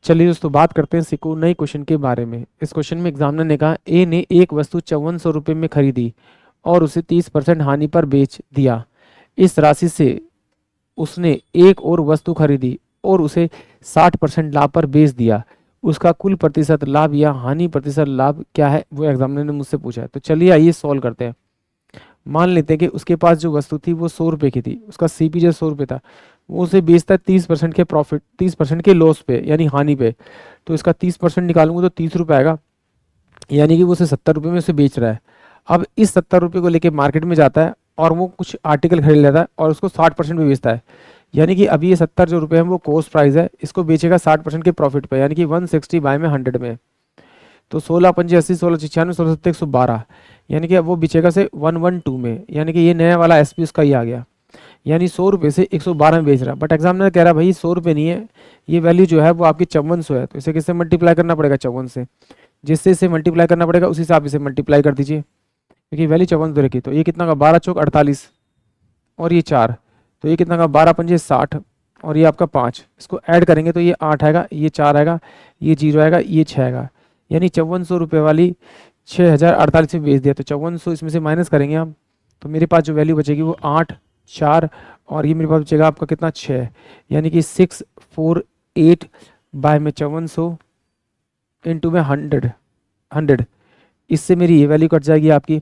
चलिए दोस्तों बात करते हैं सिक्को नए क्वेश्चन के बारे में। इस क्वेश्चन में एग्जामिनर ने कहा ए ने एक वस्तु 5400 रुपये में खरीदी और उसे 30% हानि पर बेच दिया। इस राशि से उसने एक और वस्तु खरीदी और उसे 60% लाभ पर बेच दिया। उसका कुल प्रतिशत लाभ या हानि प्रतिशत लाभ क्या है, वो एग्जामिनर ने मुझसे पूछा है। तो चलिए आइए सॉल्व करते हैं। मान लेते हैं कि उसके पास जो वस्तु थी वो 100 रुपये की थी, उसका सीपी जो 100 रुपये था वो उसे बेचता है 30% के प्रॉफिट, 30% के लॉस पे यानी हानि पे। तो इसका 30% निकालूंगा तो 30 रुपये आएगा, यानी कि वो उसे 70 रुपये में उसे बेच रहा है। अब इस 70 रुपये को लेके मार्केट में जाता है और वो कुछ आर्टिकल खरीद लेता है और उसको 60% में बेचता है। यानी कि अभी ये 70 जो रुपये है वो कॉस्ट प्राइस है, इसको बेचेगा 60% के प्रॉफिट पे, यानी कि 160 बाय में 100 में। तो 16 पंजे 80, 16 96, 16 112, यानी कि अब वो बेचेगा से 112 में, यानी कि ये नया वाला एसपी उसका ये आ गया। यानी 100 रुपये से 112 में बेच रहा है। बट एग्जामिनर कह रहा है भाई 100 रुपये नहीं है, ये वैल्यू जो है वो आपकी 5400 है। तो इसे किससे मल्टीप्लाई करना पड़ेगा, 54 से। जिससे इसे मल्टीप्लाई करना पड़ेगा उसी से आप इसे मल्टीप्लाई कर दीजिए, क्योंकि वैल्यू 5400 रखी। तो ये कितना का 12 चौक 48 और ये 4, तो ये कितना का 12 पंजे 60 और ये आपका 5। इसको ऐड करेंगे तो ये 8 आएगा, ये 4 आएगा, ये 0 आएगा, ये 6 आएगा। यानी 5400 रुपये वाली 6048 में बेच दिया। तो 5400 इसमें से माइनस करेंगे हम, तो मेरे पास जो वैल्यू बचेगी वो 8 4 और ये मेरे पास बचेगा आपका कितना 6, यानी कि 648 बाय में 5400 इंटू में 100। इससे मेरी ये वैल्यू कट जाएगी, आपकी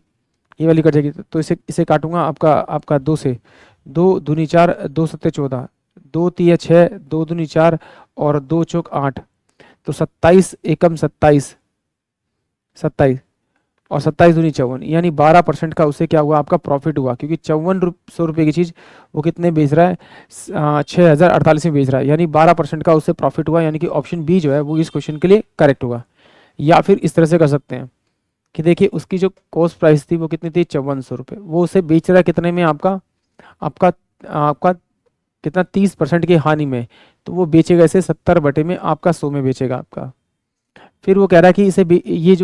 ये वैल्यू कट जाएगी। तो इसे इसे काटूंगा आपका 2 से, 2 दूनी 4, 2 सत्ते 14, 2 तिया 6, 2 दूनी 4 और 2 चौक 8। तो 27 एकम 27 और 27 दूनी 54, यानी 12% का उसे क्या हुआ, आपका प्रॉफिट हुआ। क्योंकि 5400 रुपये की चीज़ वो कितने बेच रहा है, 6048 में बेच रहा है, यानी 12% का उसे प्रॉफिट हुआ। यानी कि ऑप्शन बी जो है वो इस क्वेश्चन के लिए करेक्ट होगा। या फिर इस तरह से कर सकते हैं कि देखिए उसकी जो कॉस्ट प्राइस थी वो कितनी थी, 5400 रुपये, वो उसे बेच रहा है कितने में, आपका आपका आपका कितना, 30% की हानि में। तो वो बेचेगा इसे 70 में आपका 100 में बेचेगा आपका। फिर वो कह रहा है कि ये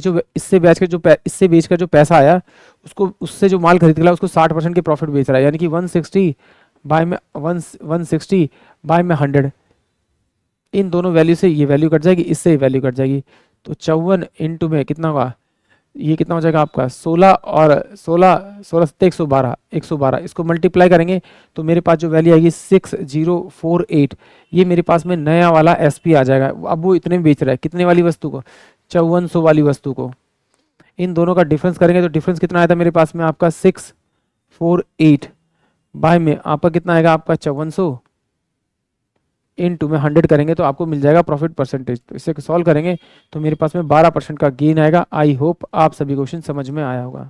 जो इससे बेचकर जो पैसा आया, उसको उससे जो माल खरीद लिया उसको 60% के प्रॉफिट बेच रहा है, यानी कि 160 बाय में 160 बाय में 100। इन दोनों वैल्यू से ये वैल्यू कट जाएगी, इससे ये वैल्यू कट जाएगी। तो 54 इंटू में कितना होगा, ये कितना हो जाएगा आपका 16 और 16 सत्ते 112, इसको मल्टीप्लाई करेंगे तो मेरे पास जो वैल्यू आएगी 6048। ये मेरे पास में नया वाला एसपी आ जाएगा। अब वो इतने में बेच रहा है कितने वाली वस्तु को, 5400 वाली वस्तु को। इन दोनों का डिफरेंस करेंगे तो डिफरेंस कितना आया था मेरे पास में, आपका 648 बाय में आपका कितना आएगा, आपका 5400 इंटू में 100 करेंगे तो आपको मिल जाएगा प्रॉफिट परसेंटेज। तो इसे सॉल्व करेंगे तो मेरे पास में 12% का गेन आएगा। आई होप आप सभी क्वेश्चन समझ में आया होगा।